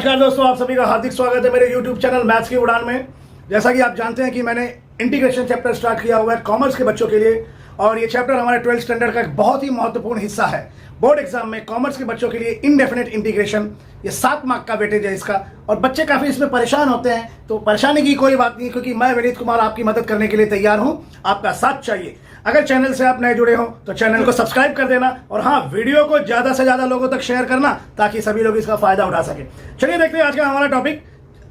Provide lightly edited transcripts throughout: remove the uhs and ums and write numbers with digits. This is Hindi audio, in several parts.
नमस्कार दोस्तों, आप सभी का हार्दिक स्वागत है मेरे YouTube चैनल मैथ्स की उड़ान में। जैसा कि आप जानते हैं कि मैंने इंटीग्रेशन चैप्टर स्टार्ट किया हुआ है कॉमर्स के बच्चों के लिए, और ये चैप्टर हमारे 12th स्टैंडर्ड का एक बहुत ही महत्वपूर्ण हिस्सा है। बोर्ड एग्जाम में कॉमर्स के बच्चों के लिए इनडेफिनेट इंटीग्रेशन, ये 7 मार्क का वेटेज है इसका, और बच्चे काफ़ी इसमें परेशान होते हैं। तो परेशानी की कोई बात नहीं, क्योंकि मैं विनीत कुमार आपकी मदद करने के लिए तैयार हूँ। आपका साथ चाहिए। अगर चैनल से आप नए जुड़े हो तो चैनल को सब्सक्राइब कर देना, और हाँ, वीडियो को ज़्यादा से ज़्यादा लोगों तक शेयर करना ताकि सभी लोग इसका फायदा उठा सके। चलिए देखते हैं आज का हमारा टॉपिक।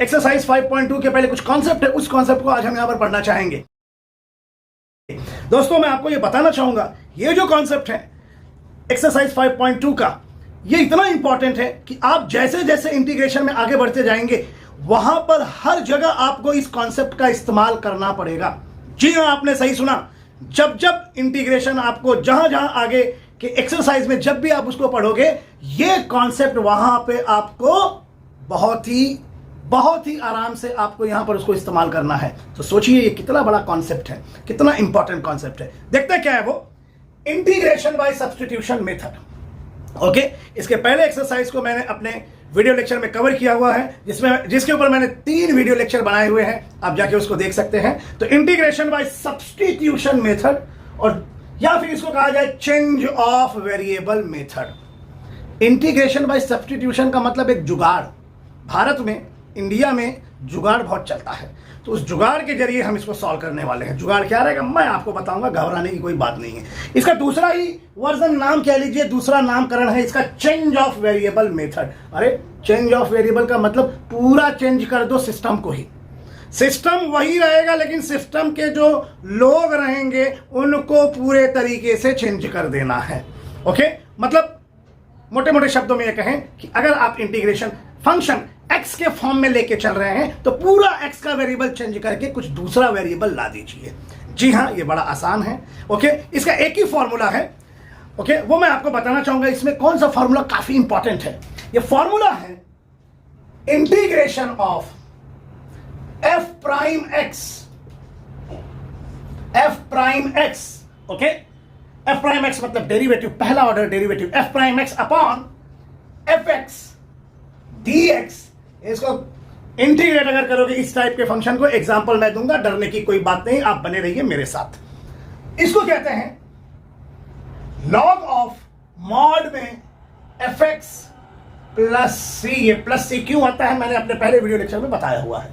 एक्सरसाइज 5.2 के पहले कुछ कॉन्सेप्ट है, उस कॉन्सेप्ट को आज हम यहाँ पर पढ़ना चाहेंगे। दोस्तों, मैं आपको ये बताना चाहूंगा, ये जो कॉन्सेप्ट है एक्सरसाइज 5.2 का, ये इतना इंपॉर्टेंट है कि आप जैसे जैसे इंटीग्रेशन में आगे बढ़ते जाएंगे, वहां पर हर जगह आपको इस कॉन्सेप्ट का इस्तेमाल करना पड़ेगा। जी हाँ, आपने सही सुना। जब जब इंटीग्रेशन आपको जहां जहां आगे के एक्सरसाइज में जब भी आप उसको पढ़ोगे, ये कॉन्सेप्ट वहां पे आपको बहुत ही आराम से आपको यहां पर उसको इस्तेमाल करना है। तो सोचिए ये कितना बड़ा कॉन्सेप्ट है, कितना इंपॉर्टेंट कॉन्सेप्ट है। देखते हैं क्या है वो, integration by substitution method. Okay, इसके पहले एक्सरसाइज को मैंने अपने वीडियो लेक्चर में कवर किया हुआ है, जिसके ऊपर मैंने 3 वीडियो लेक्चर बनाए हुए हैं, आप जाके उसको देख सकते हैं। तो इंटीग्रेशन बाय सब्स्टिट्यूशन मेथड, और या फिर इसको कहा जाए change of variable method. Integration by substitution का मतलब एक जुगाड़। भारत में, इंडिया में जुगाड़ बहुत चलता है, तो उस जुगाड़ के जरिए हम इसको सॉल्व करने वाले हैं। जुगाड़ क्या रहेगा मैं आपको बताऊंगा, घबराने की कोई बात नहीं है। इसका दूसरा ही वर्जन, नाम कह लीजिए, दूसरा नामकरण है इसका चेंज ऑफ वेरिएबल मेथड। अरे, चेंज ऑफ वेरिएबल का मतलब पूरा चेंज कर दो सिस्टम को ही। सिस्टम वही रहेगा, लेकिन सिस्टम के जो लोग रहेंगे उनको पूरे तरीके से चेंज कर देना है। ओके, मतलब मोटे मोटे शब्दों में ये कहें कि अगर आप इंटीग्रेशन फंक्शन x के फॉर्म में लेके चल रहे हैं, तो पूरा x का वेरिएबल चेंज करके कुछ दूसरा वेरिएबल ला दीजिए। जी हाँ, ये बड़ा आसान है। ओके, इसका एक ही फॉर्मूला है। ओके, वो मैं आपको बताना चाहूंगा। इसमें कौन सा फॉर्मूला काफी इंपॉर्टेंट है। ये फॉर्मूला है integration of f prime x। Okay, f prime x मतलब डेरिवेटिव, पहला order derivative, f prime x upon fx dx। इसको इंटीग्रेट अगर करोगे इस टाइप के फंक्शन को, एग्जांपल मैं दूंगा, डरने की कोई बात नहीं, आप बने रहिए मेरे साथ। इसको कहते हैं लॉग ऑफ मॉड में fx प्लस सी। ये प्लस सी क्यों आता है मैंने अपने पहले वीडियो लेक्चर में बताया हुआ है।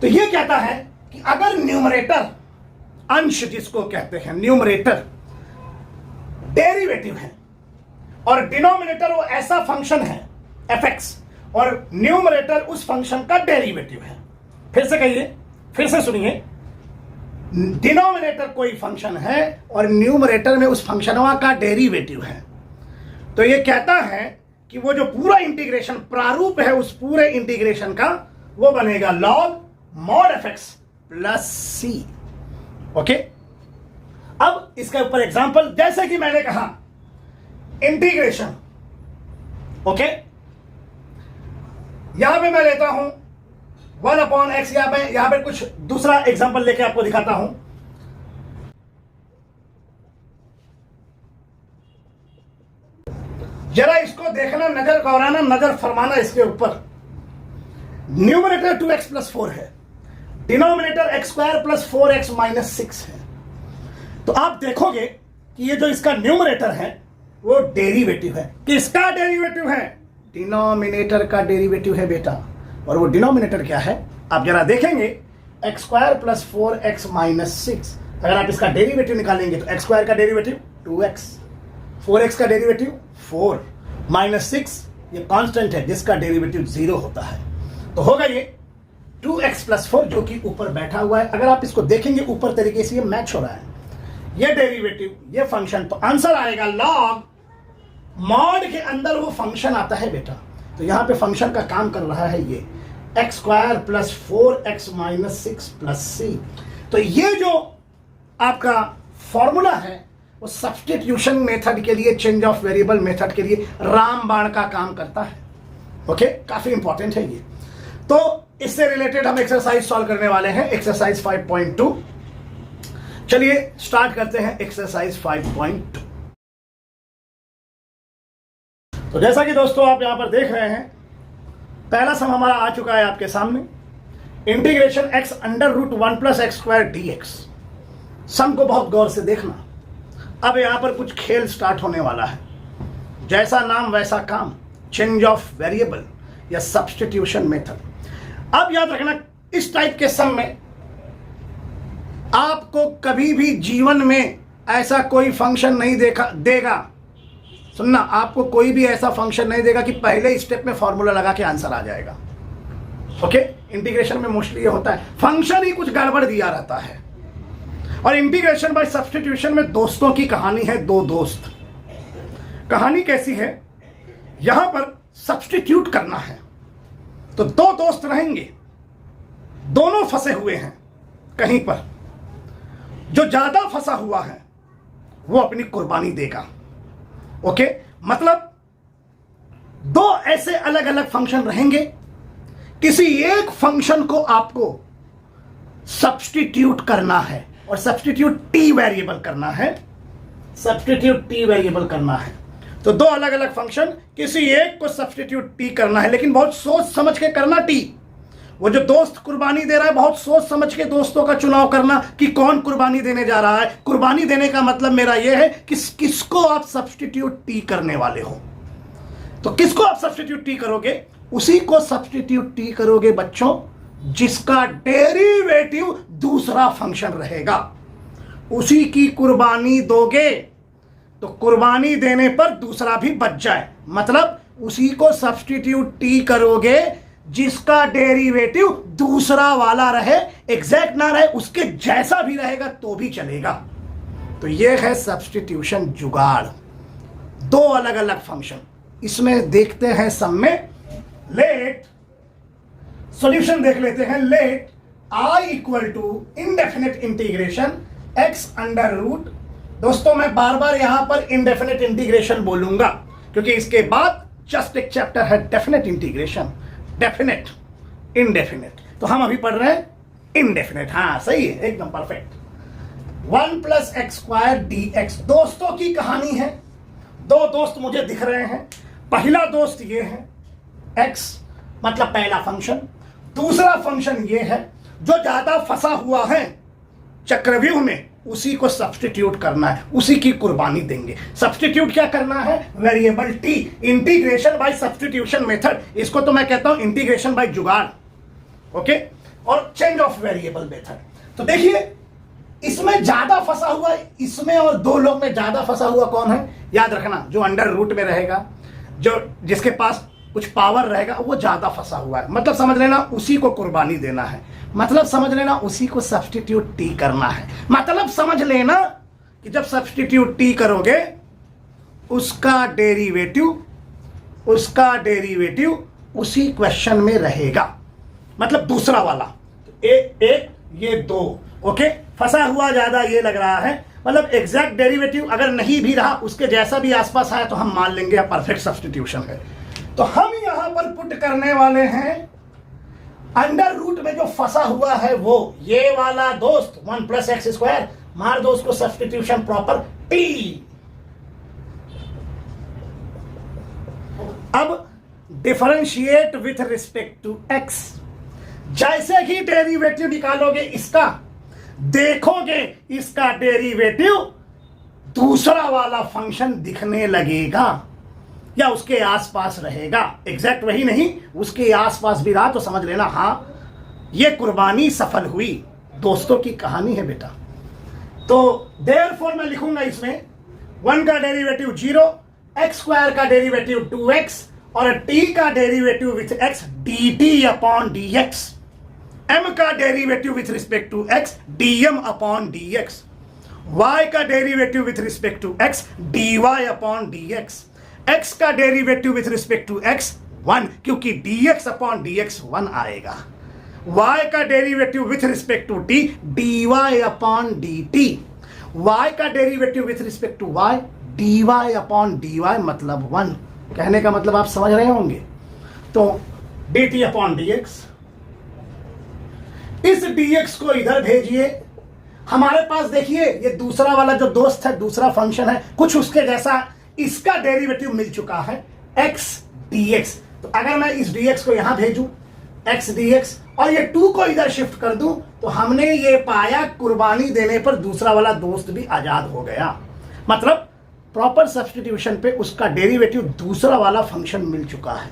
तो ये कहता है कि अगर न्यूमरेटर, अंश जिसको कहते हैं, न्यूमरेटर डेरिवेटिव है और डिनोमिनेटर वो ऐसा फंक्शन है fx, और न्यूमरेटर उस फंक्शन का डेरिवेटिव है। फिर से कहिए, फिर से सुनिए, डिनोमिनेटर कोई फंक्शन है और न्यूमरेटर में उस फंक्शन का डेरिवेटिव है, तो ये कहता है कि वो जो पूरा इंटीग्रेशन प्रारूप है उस पूरे इंटीग्रेशन का, वो बनेगा लॉग मॉड fx प्लस सी। ओके, अब इसके ऊपर एग्जांपल, जैसे कि मैंने कहा इंटीग्रेशन। ओके, यहां पे मैं लेता हूं 1 अपॉन एक्स। यहां पे कुछ दूसरा एग्जांपल लेके आपको दिखाता हूं। जरा इसको देखना, नजर गौराना, नजर फरमाना इसके ऊपर। न्यूमरेटर 2x प्लस 4 है, denominator x square plus 4x minus 6 है। तो आप देखोगे कि ये जो इसका न्यूमरेटर है वो डेरिवेटिव है। किसका डेरिवेटिव है? डिनोमिनेटर का डेरिवेटिव है बेटा। और वो डिनोमिनेटर क्या है आप जरा देखेंगे, x square plus 4x minus 6। अगर आप इसका डेरिवेटिव निकालेंगे तो x स्क्वायर का डेरिवेटिव 2x, 4x का डेरिवेटिव 4, माइनस 6 ये कांस्टेंट है जिसका डेरिवेटिव 0 होता है। तो होगा ये 2x प्लस 4 जो कि ऊपर बैठा हुआ है। अगर आप इसको देखेंगे ऊपर तरीके से ये मैच हो रहा है, ये डेरिवेटिव, ये फंक्शन, तो आंसर आएगा लॉग मॉड के अंदर वो फंक्शन आता है बेटा। तो यहां पे फंक्शन का काम कर रहा है ये x square plus 4x minus 6 plus C. तो ये जो आपका फॉर्मूला है वो सब्स्टिट्यूशन मेथड के लिए, चेंज ऑफ वेरिएबल मेथड के लिए रामबाण का काम करता है। ओके, काफी इंपॉर्टेंट है ये। तो इससे रिलेटेड हम एक्सरसाइज सॉल्व करने वाले हैं, एक्सरसाइज 5.2। चलिए स्टार्ट करते हैं एक्सरसाइज 5.2। तो जैसा कि दोस्तों आप यहां पर देख रहे हैं, पहला सम हमारा आ चुका है आपके सामने, integration x under root 1 plus x square dx। Sum को बहुत गौर से देखना। अब यहां पर कुछ खेल स्टार्ट होने वाला है, जैसा नाम वैसा काम, चेंज ऑफ वेरिएबल या सब्स्टिट्यूशन मेथड। अब याद रखना, इस टाइप के सम में आपको कभी भी जीवन में ऐसा कोई फंक्शन नहीं देगा। सुनना, आपको कोई भी ऐसा फंक्शन नहीं देगा कि पहले स्टेप में फॉर्मूला लगा के आंसर आ जाएगा। ओके, इंटीग्रेशन में मोस्टली ये होता है, फंक्शन ही कुछ गड़बड़ दिया रहता है। और इंटीग्रेशन बाय सब्स्टिट्यूशन में दोस्तों की कहानी है, दो दोस्त। कहानी कैसी है, यहां पर सब्स्टिट्यूट करना है तो दो दोस्त रहेंगे, दोनों फंसे हुए हैं कहीं पर। जो ज्यादा फंसा हुआ है वो अपनी कुर्बानी देगा। ओके, मतलब दो ऐसे अलग अलग फंक्शन रहेंगे, किसी एक फंक्शन को आपको सब्स्टिट्यूट करना है और सब्स्टिट्यूट टी वेरिएबल करना है, सब्स्टिट्यूट टी वेरिएबल करना है। तो दो अलग अलग फंक्शन, किसी एक को सब्स्टिट्यूट टी करना है, लेकिन बहुत सोच समझ के करना टी। वो जो दोस्त कुर्बानी दे रहा है, बहुत सोच समझ के दोस्तों का चुनाव करना कि कौन कुर्बानी देने जा रहा है। कुर्बानी देने का मतलब मेरा यह है कि किसको आप सब्स्टिट्यूट टी करने वाले हो। तो किसको आप सब्स्टिट्यूट टी करोगे, उसी को सब्स्टिट्यूट टी करोगे बच्चों जिसका डेरिवेटिव दूसरा फंक्शन रहेगा, उसी की कुर्बानी दोगे तो कुर्बानी देने पर दूसरा भी बच जाए। मतलब उसी को सब्स्टिट्यूट टी करोगे जिसका डेरिवेटिव दूसरा वाला रहे, एग्जैक्ट ना रहे, उसके जैसा भी रहेगा तो भी चलेगा। तो यह है सब्स्टिट्यूशन जुगाड़। दो अलग अलग फंक्शन, इसमें देखते हैं सम में। लेट सॉल्यूशन देख लेते हैं। Let i equal to indefinite integration x under root. दोस्तों मैं बार बार यहां पर इनडेफिनेट इंटीग्रेशन बोलूंगा क्योंकि इसके बाद जस्ट एक चैप्टर है डेफिनेट इंटीग्रेशन, डेफिनेट इनडेफिनेट। तो हम अभी पढ़ रहे हैं इनडेफिनेट। हाँ सही है, एकदम perfect. 1 plus x square dx। दोस्तों की कहानी है, दो दोस्त मुझे दिख रहे हैं। पहला दोस्त ये है x, मतलब पहला फंक्शन। दूसरा फंक्शन ये है जो ज्यादा फंसा हुआ है चक्रव्यूह में, उसी को सब्स्टिट्यूट करना है, उसी की कुर्बानी देंगे। सब्स्टिट्यूट क्या करना है, variable T, integration by substitution method. इसको तो मैं कहता हूं इंटीग्रेशन बाय जुगाड़। ओके, और चेंज ऑफ वेरिएबल मेथड। तो देखिए इसमें ज्यादा फंसा हुआ, इसमें और दो लोग में ज्यादा फंसा हुआ कौन है, याद रखना जो अंडर रूट में रहेगा, जो जिसके पास कुछ पावर रहेगा वो ज्यादा फंसा हुआ है। मतलब समझ लेना उसी को कुर्बानी देना है, मतलब समझ लेना उसी को सब्स्टिट्यूट टी करना है। मतलब समझ लेना कि जब सब्स्टिट्यूट टी करोगे उसका डेरिवेटिव उसी क्वेश्चन में रहेगा, मतलब दूसरा वाला। एक ये दो। ओके, फंसा हुआ ज्यादा ये लग रहा है, मतलब एग्जैक्ट डेरिवेटिव अगर नहीं भी रहा उसके जैसा भी आसपास आया तो हम मान लेंगे परफेक्ट सब्स्टिट्यूशन है। तो हम यहां पर पुट करने वाले हैं अंडर रूट में जो फंसा हुआ है वो ये वाला दोस्त 1 प्लस एक्स स्क्वायर, मार दो उसको सब्स्टिट्यूशन प्रॉपर टी। अब differentiate with respect to x. जैसे ही डेरिवेटिव निकालोगे इसका, देखोगे इसका डेरिवेटिव दूसरा वाला फंक्शन दिखने लगेगा या उसके आसपास रहेगा। एग्जैक्ट वही नहीं, उसके आसपास भी रहा तो समझ लेना हाँ ये कुर्बानी सफल हुई। दोस्तों की कहानी है बेटा। तो देयरफॉर मैं लिखूंगा इसमें 1 का डेरिवेटिव 0, एक्स स्क्वायर का डेरिवेटिव 2x और t का derivative with x dt upon dx, m का derivative with respect to x dm upon dx, y का derivative with respect to x dy upon dx, x का derivative with respect to x 1 क्योंकि dx अपॉन dx 1 आएगा, y का derivative with respect to t dy upon dt, y का derivative with respect to y dy upon dy मतलब 1। कहने का मतलब आप समझ रहे होंगे। तो dt अपॉन dx, इस dx को इधर भेजिए। हमारे पास देखिए ये दूसरा वाला जो दोस्त है, दूसरा फंक्शन है कुछ उसके जैसा, इसका डेरिवेटिव मिल चुका है x dx। तो अगर मैं इस dx को यहां भेजूं x dx और ये 2 को इधर शिफ्ट कर दूं तो हमने ये पाया कुर्बानी देने पर दूसरा वाला दोस्त भी आजाद हो गया। मतलब प्रॉपर सब्स्टिट्यूशन पे उसका डेरिवेटिव दूसरा वाला फंक्शन मिल चुका है।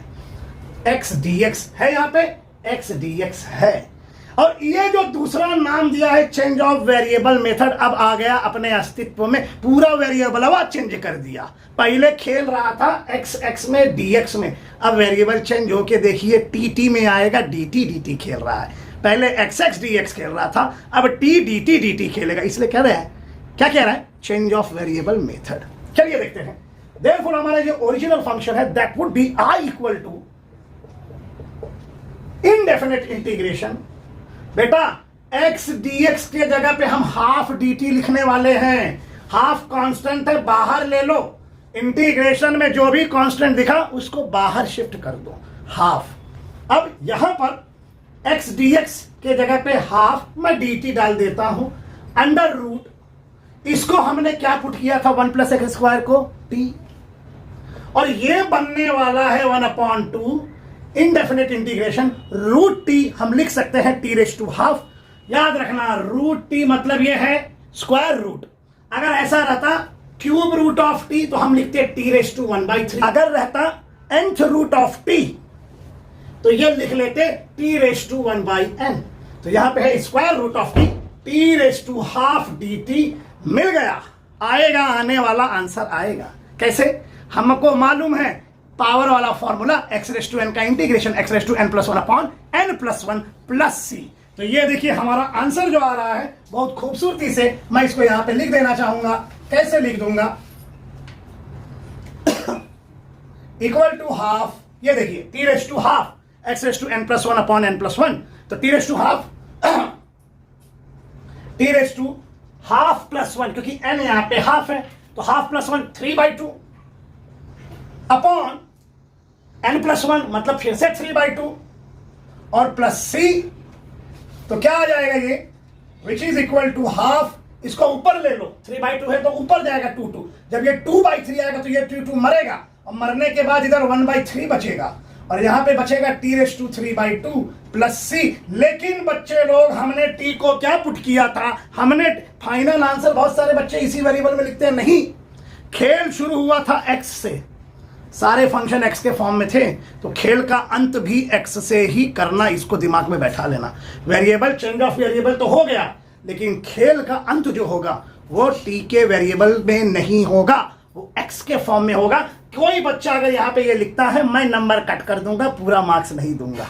x dx है, यहां पे x dx है, और ये जो दूसरा नाम दिया है चेंज ऑफ वेरिएबल मेथड, अब आ गया अपने अस्तित्व में। पूरा वेरिएबल चेंज कर दिया। पहले खेल रहा था x x में dx में, अब वेरिएबल चेंज होके देखिए tt में आएगा, dt dt खेल रहा है। पहले x x dx खेल रहा था, अब t dt dt खेलेगा। इसलिए कह रहे हैं, क्या कह रहा है, चेंज ऑफ वेरिएबल मेथड। चलिए देखते हैं। देयरफॉर हमारा जो ओरिजिनल फंक्शन है that would be I equal to indefinite integration. बेटा x dx के जगह पे हम हाफ dt लिखने वाले हैं। हाफ कांस्टेंट है, बाहर ले लो। इंटीग्रेशन में जो भी कांस्टेंट दिखा उसको बाहर शिफ्ट कर दो, हाफ। अब यहां पर x dx के जगह पे हाफ मैं dt डाल देता हूं, अंडर रूट। इसको हमने क्या पुट किया था, 1 + x² को t, और ये बनने वाला है 1/2 इनडेफिनेट इंटीग्रेशन रूट टी। हम लिख सकते हैं t⁻²। याद रखना रूट टी मतलब ये है स्क्वायर रूट। अगर ऐसा रहता क्यूब रूट ऑफ टी तो हम लिखते t⁻⁴। अगर रहता nth रूट ऑफ टी तो ये लिख लेते t⁻⁴n। तो यहां पे है square root of t, t⁻½ dt मिल गया। आएगा, आने वाला आंसर आएगा। कैसे? हमको मालूम है पावर वाला फॉर्मूला x⁻n का इंटीग्रेशन x⁻n+1/n+1 + c। तो ये देखिए हमारा आंसर जो आ रहा है बहुत खूबसूरती से, मैं इसको यहां पे लिख देना चाहूंगा। कैसे लिख दूंगा? इक्वल टू हाफ, ये देखिए t⁻½ x⁻n+1/n+1। तो t⁻½ t⁻½ क्योंकि n यहां पे हाफ है तो हाफ + 1 3/2 अपॉन n+1 मतलब फिर से 3/2 और प्लस c। तो क्या आ जाएगा ये, which is equal to half. इसको ऊपर ले लो, 3/2 है तो ऊपर जाएगा 2 जब ये 2/3 आएगा तो ये 2 मरेगा, और मरने के बाद इधर 1/3 बचेगा, और यहां पे बचेगा t⁻³ प्लस c। लेकिन बच्चे लोग हमने t को क्या पुट किया था, हमने फाइनल आंसर, बहुत सारे बच्चे इसी वेरिएबल में लिखते हैं, नहीं, खेल शुरू हुआ था x से, सारे फंक्शन x के फॉर्म में थे, तो खेल का अंत भी x से ही करना, इसको दिमाग में बैठा लेना। वेरिएबल चेंज ऑफ वेरिएबल तो हो गया, लेकिन खेल का अंत जो होगा वो t के वेरिएबल में नहीं होगा, वो x के फॉर्म में होगा। कोई बच्चा अगर यहाँ पे ये लिखता है मैं नंबर कट कर दूंगा, पूरा मार्क्स नहीं दूंगा,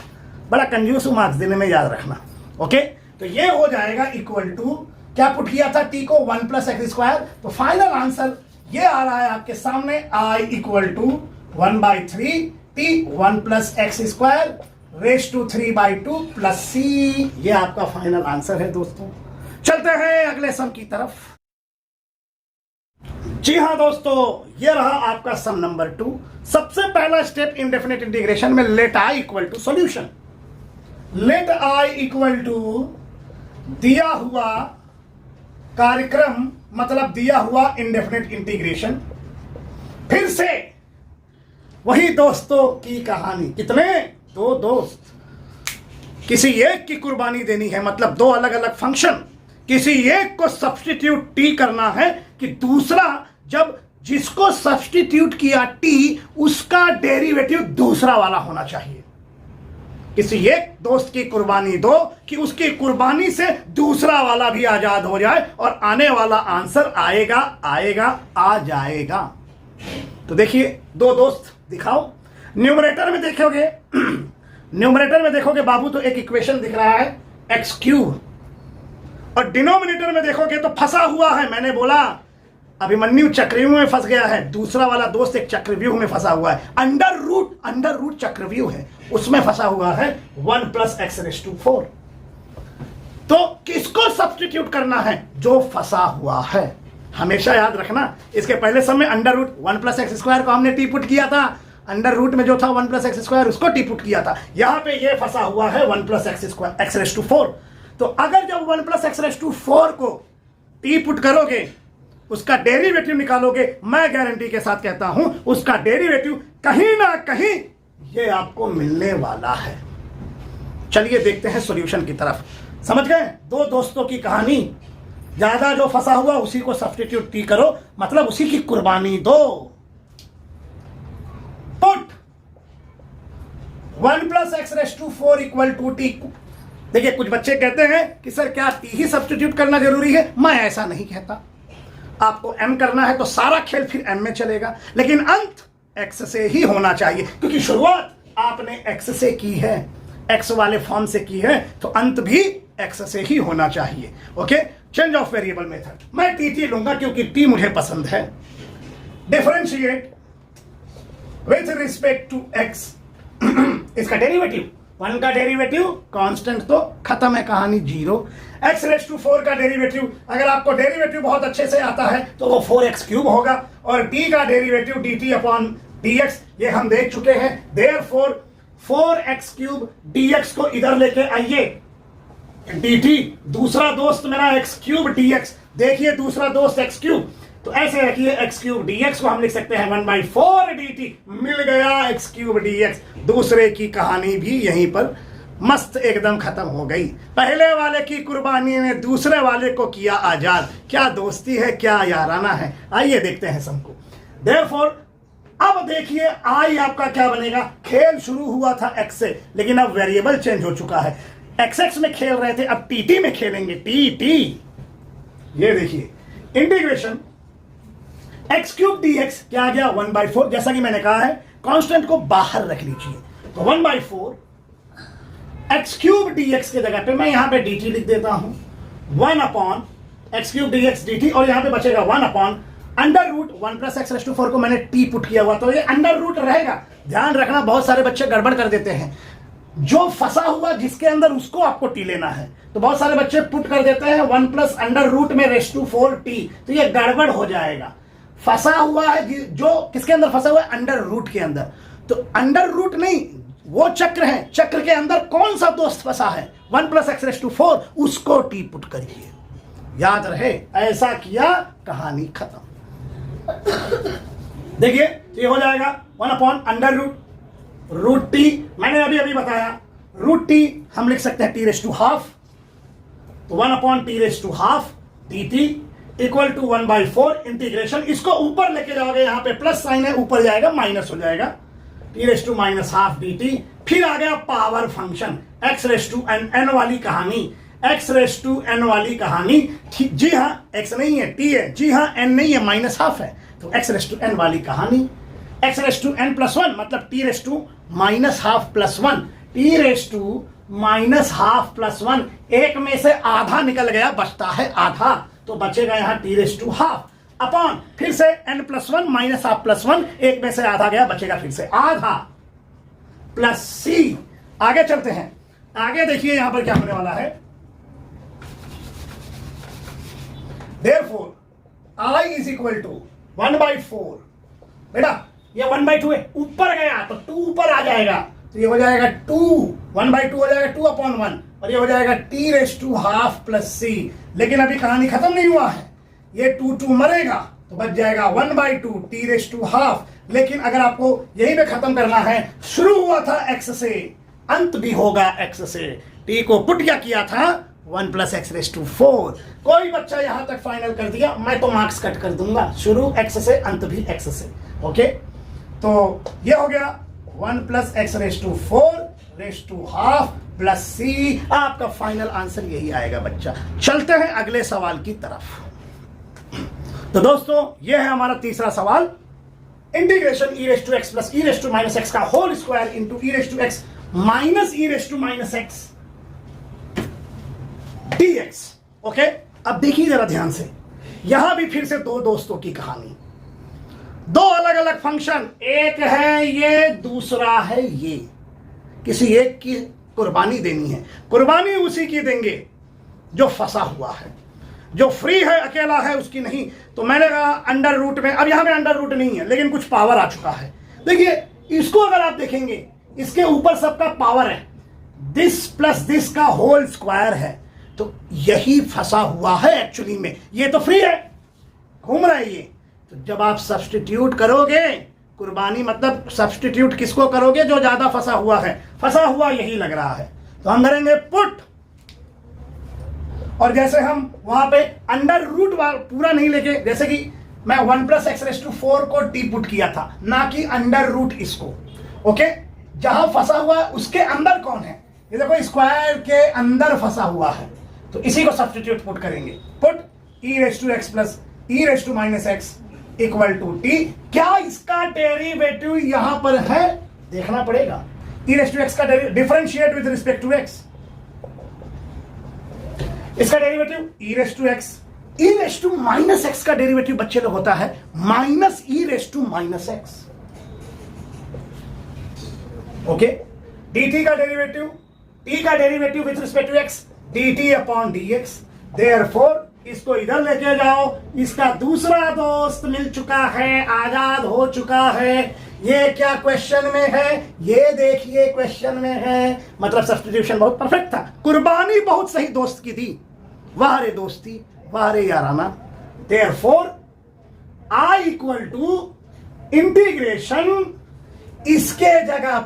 बड़ा कंजूस मार्क्स देने में, याद रखना। ओके, तो ये हो जाएगा इक्वल टू, क्या पुट किया था t को 1 + x²। तो फाइनल आंसर ये आ रहा है आपके सामने, I equal to 1/3 t 1 + x² ⁻³ plus c। ये आपका फाइनल आंसर है दोस्तों। चलते हैं अगले सम की तरफ। जी हाँ दोस्तों, ये रहा आपका सम नंबर 2। सबसे पहला स्टेप इंडेफिनेट इंटीग्रेशन में, let I equal to solution. Let I equal to दिया हुआ कार्यक्रम, मतलब दिया हुआ इंडेफिनेट इंटीग्रेशन। फिर से वही दोस्तों की कहानी। कितने? 2 दोस्त, किसी एक की कुर्बानी देनी है, मतलब 2 अलग अलग फंक्शन, किसी एक को सब्स्टिट्यूट t करना है कि दूसरा, जब जिसको सब्स्टिट्यूट किया t उसका डेरिवेटिव दूसरा वाला होना चाहिए। किसी एक दोस्त की कुर्बानी दो कि उसकी कुर्बानी से दूसरा वाला भी आजाद हो जाए और आने वाला आंसर आएगा, आएगा, आ जाएगा। तो देखिए 2 दोस्त दिखाओ। न्यूमरेटर में देखोगे न्यूमरेटर में देखोगे बाबू तो एक इक्वेशन दिख रहा है x³, और डिनोमिनेटर में देखोगे तो फंसा हुआ है। मैंने बोला अभिमन्यु चक्रव्यूह में फंस गया है, दूसरा वाला दोस्त एक चक्रव्यूह में फंसा हुआ है, अंडर रूट चक्रव्यूह है, उसमें फंसा हुआ है 1 + x⁴। तो किसको सब्स्टिट्यूट करना है? जो फंसा हुआ है। हमेशा याद रखना, इसके पहले समय अंडर रूट 1 + x² को हमने टी पुट किया था, अंडर रूट में जो था 1 + x² उसको टी पुट किया था। यहां पे ये फंसा हुआ है 1 + x⁴। तो अगर जब 1 + x⁴ को टी पुट करोगे, उसका डेरिवेटिव निकालोगे, मैं गारंटी के साथ कहता हूं उसका डेरिवेटिव कहीं ना कहीं ये आपको मिलने वाला है। चलिए देखते हैं सॉल्यूशन की तरफ। समझ गए? दो दोस्तों की कहानी, ज्यादा जो फंसा हुआ उसी को सब्स्टिट्यूट टी करो, मतलब उसी की कुर्बानी दो। Put 1 + x⁴ = t। देखिए कुछ बच्चे कहते हैं कि सर क्या टी ही सब्स्टिट्यूट करना जरूरी है? मैं ऐसा नहीं कहता। आपको m करना है तो सारा खेल फिर m में चलेगा, लेकिन अंत x से ही होना चाहिए, क्योंकि शुरुआत आपने x से की है, x वाले फॉर्म से की है, तो अंत भी x से ही होना चाहिए। Okay, change of variable method, मैं टी लूंगा क्योंकि t मुझे पसंद है। डिफरेंशिएट विथ रिस्पेक्ट टू x, इसका डेरिवेटिव, 1 का डेरिवेटिव कांस्टेंट तो खत्म है कहानी, 0। x⁴ का डेरिवेटिव, अगर आपको डेरिवेटिव बहुत अच्छे से आता है तो वो 4x³ होगा, और t का डेरिवेटिव dt/dx, ये हम देख चुके हैं। देयरफॉर 4x³ dx को इधर लेके आइए, dt, दूसरा दोस्त मेरा x³ dx, देखिए दूसरा दोस्त x³, तो ऐसे रखिए x³ dx को हम लिख सकते हैं 1/4 dt, मिल गया x³ dx। दूसरे की कहानी भी यहीं पर मस्त एकदम खत्म हो गई। पहले वाले की कुर्बानी ने दूसरे वाले को किया आजाद। क्या दोस्ती है, क्या याराना है। आइए देखते हैं सबको। देयरफॉर अब देखिए आई आपका क्या बनेगा। खेल शुरू हुआ था x से, लेकिन अब वेरिएबल चेंज हो चुका है। x में खेल रहे थे, अब tt में खेलेंगे, tt। ये देखिए इंटीग्रेशन x³ dx क्या आ गया, 1/4। जैसा कि मैंने कहा है कांस्टेंट को बाहर रख लीजिए, तो 1/4 x³ dx के जगह पे मैं यहां पे dt लिख देता हूं, 1/x³ dx dt, और यहां पे बचेगा 1/√1 + x⁴ को मैंने t पुट किया हुआ, तो ये अंडर रूट रहेगा। ध्यान रखना, बहुत सारे बच्चे गड़बड़ कर देते हैं, जो फंसा हुआ जिसके अंदर उसको आपको t लेना है, तो बहुत सारे बच्चे पुट कर देते हैं 1 + √4t, तो ये गड़बड़ हो जाएगा। फंसा हुआ है जो किसके अंदर फंसा हुआ है, अंडर रूट के अंदर, तो अंडर रूट नहीं, वो चक्र है, चक्र के अंदर कौन सा दोस्त फंसा है, 1 + x⁴, उसको टी पुट करिए। याद रहे, ऐसा किया कहानी खत्म। देखिए ये हो जाएगा 1/√√t, मैंने अभी बताया √t हम लिख सकते हैं t², तो 1/t² dt = 1/4 इंटीग्रेशन। इसको ऊपर लेके जाओगे, यहां पे प्लस साइन है, ऊपर जाएगा माइनस हो जाएगा, t⁻½ dt। फिर आ गया पावर फंक्शन, xn वाली कहानी, xn वाली कहानी। जी हाँ, x नहीं है, t है, जी हाँ n नहीं है, -½ है, तो xn वाली कहानी। xn+1 मतलब t⁻½ + 1, t⁻½ + 1, एक में से आधा निकल गया, बचता है आधा, तो बचेगा यहां t⁻½ अपॉन फिर से n+1 -½ + 1, एक में से आधा गया, बचेगा फिर से आधा, प्लस c। आगे चलते हैं, आगे देखिए यहां पर क्या होने वाला है। देयरफॉर i = 1/4, बेटा ये 1/2 है, ऊपर गया तो 2 ऊपर आ जाएगा, तो ये हो जाएगा 2, 1/2 हो जाएगा 2/1, और ये हो जाएगा t⁻½ + c। लेकिन अभी कहानी खत्म नहीं हुआ है, ये 2 मरेगा तो बच जाएगा 1/2 t⁻²। लेकिन अगर आपको यहीं पे खत्म करना है, शुरू हुआ था x से, अंत भी होगा x से, t को पुट क्या किया था 1 + x⁴। कोई बच्चा यहां तक फाइनल कर दिया, मैं तो मार्क्स कट कर दूंगा, शुरू x से अंत भी x से। ओके, तो ये हो गया 1 + x⁴² + c। आपका फाइनल आंसर यही आएगा बच्चा। चलते हैं अगले सवाल की तरफ। तो दोस्तों ये है हमारा तीसरा सवाल, इंटीग्रेशन e⁻x + e⁻x का whole square into e⁻x - e⁻x dx। Okay, अब देखिए जरा ध्यान से, यहां भी फिर से दो दोस्तों की कहानी, दो अलग अलग फंक्शन, एक है ये, दूसरा है ये। किसी एक की कुर्बानी देनी है, कुर्बानी उसी की देंगे जो फंसा हुआ है, जो फ्री है, अकेला है उसकी नहीं। तो मैंने कहा अंडर रूट में, अब यहां पे अंडर रूट नहीं है, लेकिन कुछ पावर आ चुका है। देखिए इसको अगर आप देखेंगे, इसके ऊपर सबका पावर है, दिस प्लस दिस का होल स्क्वायर है, तो यही फंसा हुआ है एक्चुअली में। ये तो फ्री है, घूम रहा है ये, तो जब आप सब्स्टिट्यूट करोगे कुर्बानी मतलब सब्स्टिट्यूट किसको करोगे? जो ज्यादा फंसा हुआ है, फंसा हुआ यही लग रहा है, तो हम करेंगे पुट। और जैसे हम वहां पे अंडर रूट पूरा नहीं लेके, जैसे कि मैं 1 + x⁴ को टी पुट किया था, ना कि अंडर रूट इसको। ओके, जहां फंसा हुआ उसके अंदर कौन है? ये देखो स्क्वायर के अंदर फंसा हुआ है, तो इसी को सब्स्टिट्यूट पुट करेंगे। Put e⁻x + e⁻x = t। क्या इसका डेरिवेटिव यहां पर है? देखना पड़ेगा। e⁻x का differentiate with respect to x, इसका डेरिवेटिव e⁻x। e⁻x का डेरिवेटिव बच्चे लोग होता है -e⁻x। ओके, dt का डेरिवेटिव, t का derivative with respect to x dt/dx। Therefore इसको इधर लेके जाओ, इसका दूसरा दोस्त मिल चुका है, आजाद हो चुका है। ये क्या क्वेश्चन में है? ये देखिए क्वेश्चन में है, मतलब सब्स्टिट्यूशन बहुत परफेक्ट था, कुर्बानी बहुत सही दोस्त की दी। वाह रे दोस्ती, वाह रे याराना। देयरफॉर I = इंटीग्रेशन, इसके जगह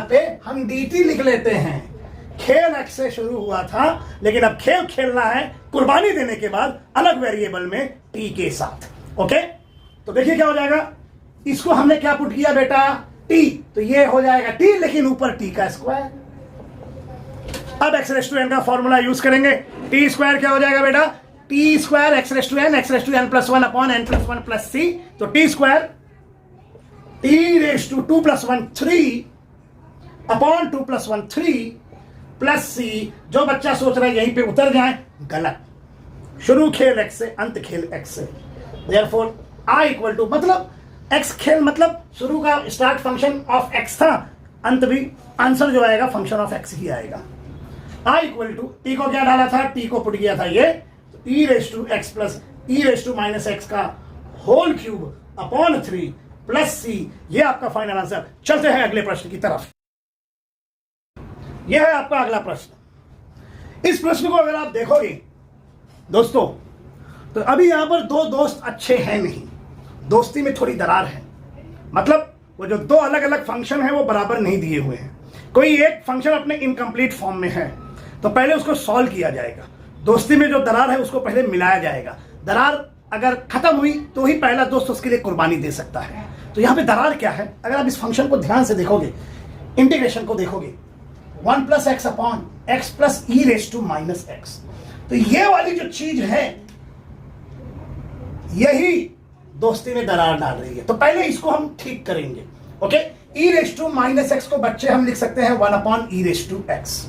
पे हम dt लिख लेते हैं। खेल x से शुरू हुआ था, लेकिन अब खेल खेलना है कुर्बानी देने के बाद अलग वेरिएबल में t के साथ। ओके, तो देखिए क्या हो जाएगा। इसको हमने क्या पुट किया बेटा? t, तो ये हो जाएगा t, लेकिन ऊपर t का स्क्वायर। अब x⁻n का फॉर्मूला यूज करेंगे। t² क्या हो जाएगा बेटा? t² x⁻n +1 n + 1 + c, तो t² t⁻2 + 1 3 2 + 1 3 प्लस c। जो बच्चा सोच रहा है यहीं पे उतर जाए, गलत। शुरू खेल x से, अंत खेल x से। देयरफॉर I = मतलब x खेल मतलब शुरू का स्टार्ट फंक्शन ऑफ x था, अंत भी आंसर जो आएगा फंक्शन ऑफ x ही आएगा। I = t को क्या डाला था? t को पुट किया था ये, तो e⁻x + e⁻x का होल क्यूब / 3 प्लस c। ये आपका फाइनल आंसर। चलते हैं अगले प्रश्न की तरफ। यह है आपका अगला प्रश्न। इस प्रश्न को अगर आप देखोगे दोस्तों, तो अभी यहां पर दो दोस्त अच्छे हैं नहीं, दोस्ती में थोड़ी दरार है। मतलब वो जो दो अलग अलग फंक्शन है वो बराबर नहीं दिए हुए हैं। कोई एक फंक्शन अपने इनकम्प्लीट फॉर्म में है, तो पहले उसको सॉल्व किया जाएगा। दोस्ती में जो दरार है उसको पहले मिलाया जाएगा। दरार अगर खत्म हुई तो ही पहला दोस्त उसके लिए कुर्बानी दे सकता है। तो यहां पे दरार क्या है? अगर आप इस फंक्शन को ध्यान से देखोगे, इंटीग्रेशन को देखोगे, 1 + x + e⁻x, तो ये वाली जो चीज है यही दोस्ती में दरार डाल रही है। तो पहले इसको हम ठीक करेंगे। ओके, e⁻x को बच्चे हम लिख सकते हैं 1/e⁻x,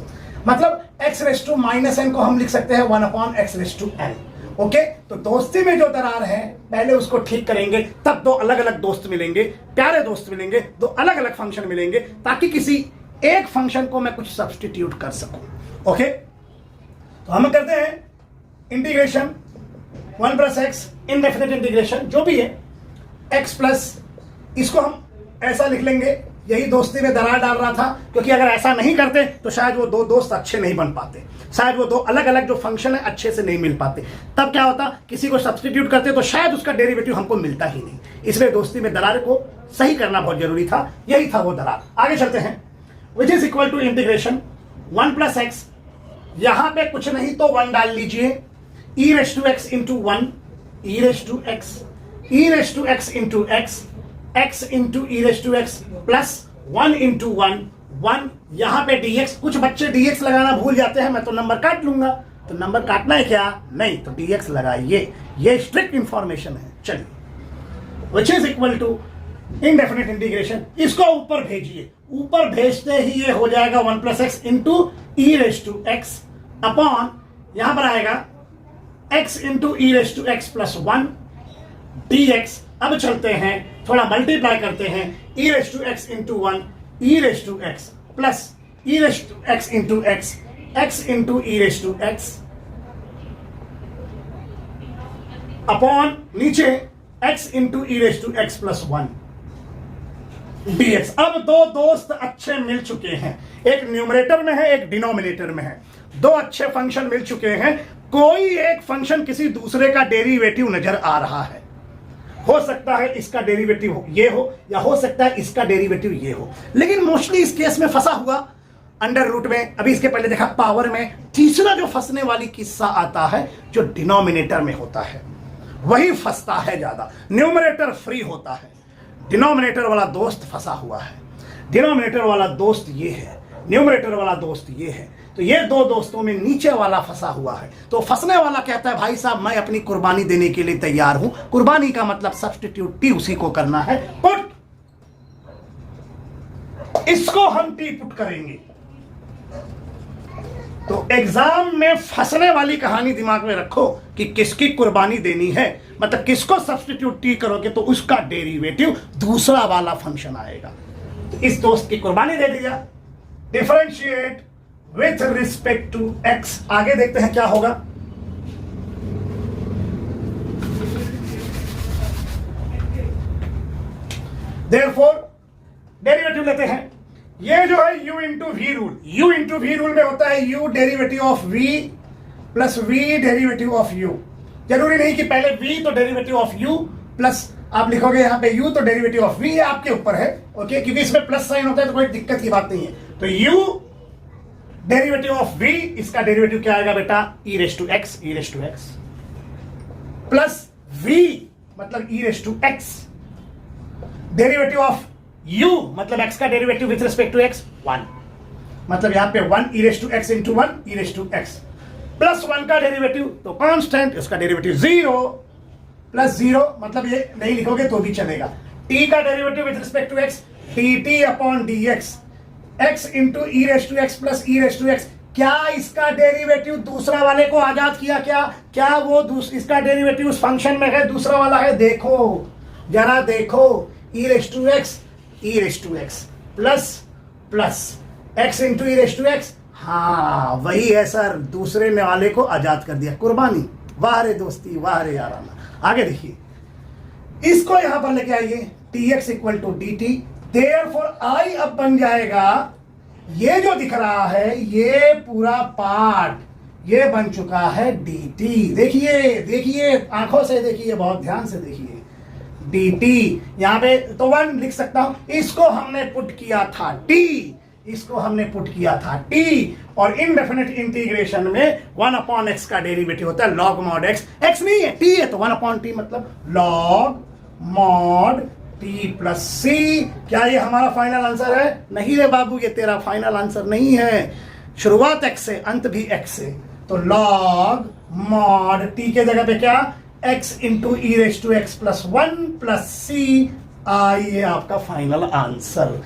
मतलब x⁻n को हम लिख सकते हैं 1/x⁻n। ओके, तो दोस्ती में जो दरार है पहले उसको ठीक करेंगे, तब दो अलग अलग दोस्त मिलेंगे, प्यारे दोस्त मिलेंगे, दो अलग अलग फंक्शन मिलेंगे, ताकि किसी एक फंक्शन को मैं कुछ सब्स्टिट्यूट कर सकूं। ओके, तो हम करते हैं इंटीग्रेशन 1 + x, इनडेफिनेट इंटीग्रेशन जो भी है, x प्लस, इसको हम ऐसा लिख लेंगे। यही दोस्ती में दरार डाल रहा था, क्योंकि अगर ऐसा नहीं करते तो शायद वो दो दोस्त अच्छे नहीं बन पाते, शायद वो दो अलग अलग जो फंक्शन है अच्छे से नहीं मिल पाते। तब क्या होता, किसी को सब्स्टिट्यूट करते तो शायद उसका डेरिवेटिव हमको मिलता ही नहीं। इसलिए दोस्ती में दरार को सही करना बहुत जरूरी था, यही था वो दरार। आगे चलते हैं, which is equal to integration 1 + x, यहां पे कुछ नहीं तो 1 डाल लीजिए, e⁻x × 1, e⁻x × x, x × e⁻x plus 1 × 1, 1 यहां पे dx। कुछ बच्चे dx लगाना भूल जाते हैं, मैं तो नंबर काट लूंगा। तो नंबर काटना है क्या? नहीं, तो dx लगाइए, ये स्ट्रिक्ट इंफॉर्मेशन है। चलिए, which is equal to indefinite integration, इसको ऊपर भेजिए। ऊपर भेजते ही ये हो जाएगा 1 + x × e⁻x अपॉन, यहां पर आएगा x × e⁻x + 1 dx। अब चलते हैं, थोड़ा मल्टीप्लाई करते हैं, e⁻x × 1, e⁻x plus e⁻x × x, x × e⁻x upon नीचे x × e⁻x + 1 dx। अब दो दोस्त अच्छे मिल चुके हैं, एक न्यूमरेटर में है, एक डिनोमिनेटर में है। दो अच्छे फंक्शन मिल चुके हैं, कोई एक फंक्शन किसी दूसरे का डेरिवेटिव नजर आ रहा है। हो सकता है इसका डेरिवेटिव ये हो, या हो सकता है इसका डेरिवेटिव ये हो, लेकिन मोस्टली इस केस में फंसा हुआ अंडर रूट में, अभी इसके पहले देखा पावर में। तीसरा जो फंसने वाली किस्सा आता है जो डिनोमिनेटर में होता है, वही फंसता है ज्यादा। न्यूमरेटर फ्री होता है, डिनोमिनेटर वाला दोस्त फंसा हुआ है। डिनोमिनेटर वाला दोस्त ये है, न्यूमरेटर वाला दोस्त ये है, तो ये दो दोस्तों में नीचे वाला फंसा हुआ है। तो फंसने वाला कहता है भाई साहब मैं अपनी कुर्बानी देने के लिए तैयार हूं। कुर्बानी का मतलब सब्स्टिट्यूट टी उसी को करना है, पुट। इसको हम टी पुट करेंगे। तो एग्जाम में फंसने वाली कहानी दिमाग में रखो कि किसकी कुर्बानी देनी है, मतलब किसको सब्स्टिट्यूट टी करोगे तो उसका डेरिवेटिव दूसरा वाला फंक्शन आएगा। तो इस दोस्त की कुर्बानी दे दिया। Differentiate with respect to x. आगे देखते हैं क्या होगा। देयरफॉर डेरिवेटिव लेते हैं। ये जो है u into v rule, u into v rule में होता है u derivative of v plus v derivative of u। जरूरी नहीं कि पहले v तो डेरिवेटिव ऑफ u प्लस आप लिखोगे यहां पे u तो डेरिवेटिव ऑफ v, ये आपके ऊपर है। ओके, क्योंकि इसमें प्लस साइन होता है तो कोई दिक्कत की बात नहीं है। तो u डेरिवेटिव ऑफ v, इसका डेरिवेटिव क्या आएगा बेटा, e raise to x plus v मतलब e raise to x, derivative of u मतलब x का derivative with respect to x 1, मतलब यहां पे 1 e raise to x into 1 e raise to x plus 1 का डेरिवेटिव तो कांस्टेंट, इसका डेरिवेटिव 0 प्लस 0, मतलब ये नहीं लिखोगे तो भी चलेगा। t का derivative with respect to x dt upon dx, x into e raise to x plus e raise to x। क्या इसका डेरिवेटिव दूसरा वाले को आजाद किया? क्या वो इसका डेरिवेटिव उस फंक्शन में है, दूसरा वाला है? देखो जरा देखो, e raise to x plus plus x into e raise to x, हाँ वही है सर, दूसरे ने वाले को आजाद कर दिया। कुर्बानी, वाह रे दोस्ती, वाह रे याराना। आगे देखिए, इसको यहां पर लेके आइए, tx equal to dt। Therefore I अब बन जाएगा, ये जो दिख रहा है ये पूरा पार्ट ये बन चुका है dt। देखिए आंखों से देखिए, बहुत ध्यान से देखिए, dt यहां पे तो 1 लिख सकता हूं। इसको हमने पुट किया था t, और इनडेफिनेट इंटीग्रेशन में 1 अपॉन x का डेरिवेटिव होता है log mod x नहीं है, t है, तो 1 अपॉन t मतलब log mod t plus c। क्या ये हमारा फाइनल आंसर है? नहीं रे बाबू, ये तेरा फाइनल आंसर नहीं है। शुरुआत x से, अंत भी x से, तो log mod t के जगह पे क्या, x into e raise to x plus 1 plus c, ये आपका फाइनल आंसर।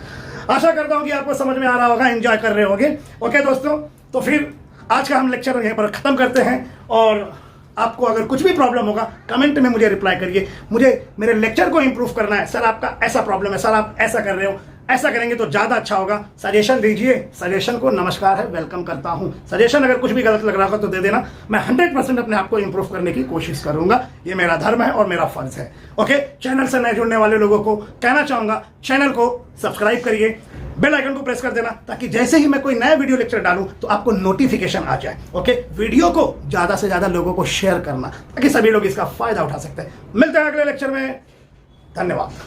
आशा करता हूं कि आपको समझ में आ रहा होगा, एंजॉय कर रहे होगे। ओके दोस्तों, तो फिर आज का हम लेक्चर यहीं पर खत्म करते हैं, और आपको अगर कुछ भी प्रॉब्लम होगा कमेंट में मुझे रिप्लाई करिए। मुझे मेरे लेक्चर को इंप्रूव करना है, सर आपका ऐसा प्रॉब्लम है, सर आप ऐसा कर रहे हो, ऐसा करेंगे तो ज़्यादा अच्छा होगा। सजेशन दीजिए, सजेशन को नमस्कार है, वेलकम करता हूं। सजेशन अगर कुछ भी गलत लग रहा होगा तो दे देना, मैं 100% अपने आप को इंप्रूव करने की कोशिश करूंगा। ये मेरा धर्म है और मेरा फर्ज है। ओके, चैनल से नए जुड़ने वाले लोगों को कहना चाहूंगा, चैनल को सब्सक्राइब करिए, बेल आइकन को प्रेस कर देना, ताकि जैसे ही मैं कोई नया वीडियो लेक्चर डालूं तो आपको नोटिफिकेशन आ जाए। ओके, वीडियो को ज़्यादा से ज़्यादा लोगों को शेयर करना, ताकि सभी लोग इसका फायदा उठा सकते हैं। मिलते हैं अगले लेक्चर में, धन्यवाद।